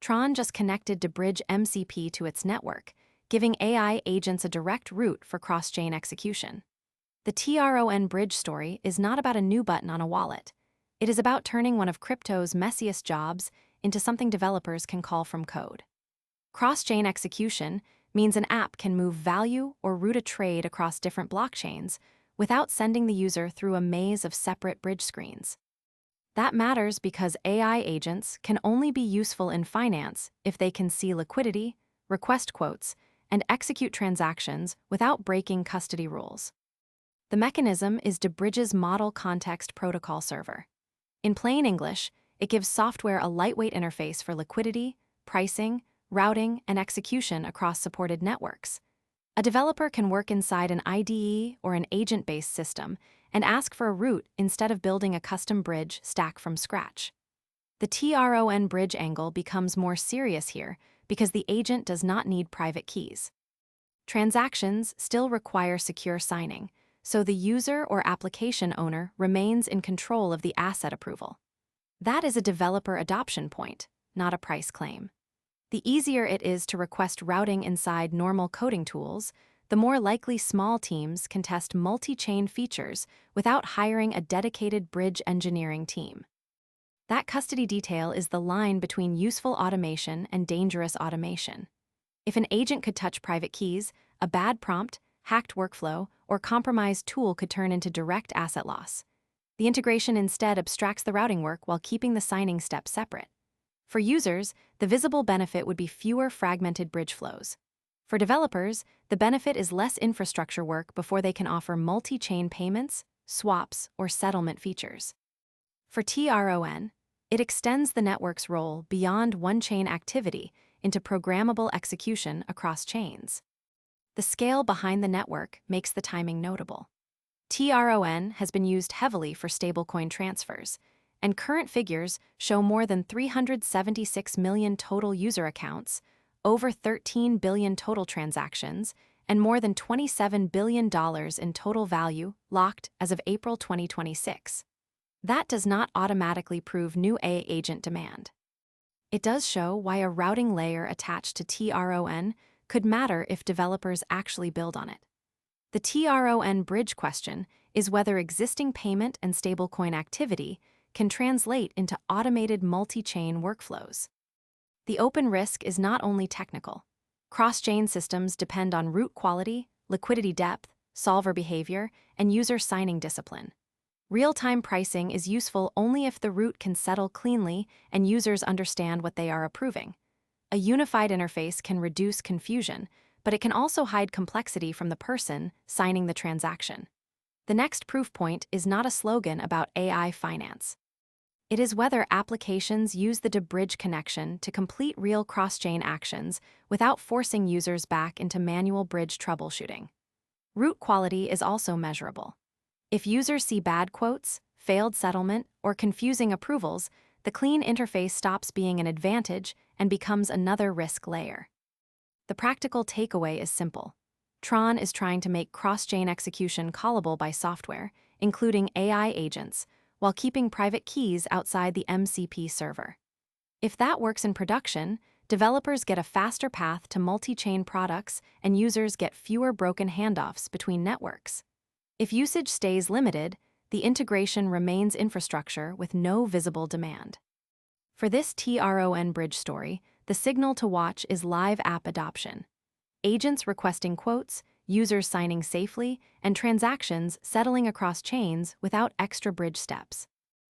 TRON just connected deBridge MCP to its network, giving AI agents a direct route for cross-chain execution. The TRON Bridge story is not about a new button on a wallet. It is about turning one of crypto's messiest jobs into something developers can call from code. Cross-chain execution means an app can move value or route a trade across different blockchains without sending the user through a maze of separate bridge screens. That matters because AI agents can only be useful in finance if they can see liquidity, request quotes, and execute transactions without breaking custody rules. The mechanism is deBridge's Model Context Protocol server. In plain English, it gives software a lightweight interface for liquidity, pricing, routing, and execution across supported networks. A developer can work inside an IDE or an agent-based system and ask for a route instead of building a custom bridge stack from scratch. The TRON bridge angle becomes more serious here because the agent does not need private keys. Transactions still require secure signing, so the user or application owner remains in control of the asset approval. That is a developer adoption point, not a price claim. The easier it is to request routing inside normal coding tools, the more likely small teams can test multi-chain features without hiring a dedicated bridge engineering team. That custody detail is the line between useful automation and dangerous automation. If an agent could touch private keys, a bad prompt, hacked workflow, or compromised tool could turn into direct asset loss. The integration instead abstracts the routing work while keeping the signing step separate. For users, the visible benefit would be fewer fragmented bridge flows. For developers, the benefit is less infrastructure work before they can offer multi-chain payments, swaps, or settlement features. For TRON, it extends the network's role beyond one-chain activity into programmable execution across chains. The scale behind the network makes the timing notable. TRON has been used heavily for stablecoin transfers, and current figures show more than 376 million total user accounts, over 13 billion total transactions, and more than $27 billion in total value locked as of April 2026. That does not automatically prove new AI agent demand. It does show why a routing layer attached to TRON could matter if developers actually build on it. The TRON bridge question is whether existing payment and stablecoin activity can translate into automated multi-chain workflows. The open risk is not only technical. Cross-chain systems depend on route quality, liquidity depth, solver behavior, and user signing discipline. Real-time pricing is useful only if the route can settle cleanly and users understand what they are approving. A unified interface can reduce confusion, but it can also hide complexity from the person signing the transaction. The next proof point is not a slogan about AI finance. It is whether applications use the deBridge connection to complete real cross-chain actions without forcing users back into manual bridge troubleshooting. Route quality is also measurable. If users see bad quotes, failed settlement, or confusing approvals, the clean interface stops being an advantage and becomes another risk layer. The practical takeaway is simple. TRON is trying to make cross-chain execution callable by software, including AI agents, while keeping private keys outside the MCP server. If that works in production, developers get a faster path to multi-chain products and users get fewer broken handoffs between networks. If usage stays limited, the integration remains infrastructure with no visible demand. For this TRON bridge story, the signal to watch is live app adoption. Agents requesting quotes, users signing safely, and transactions settling across chains without extra bridge steps.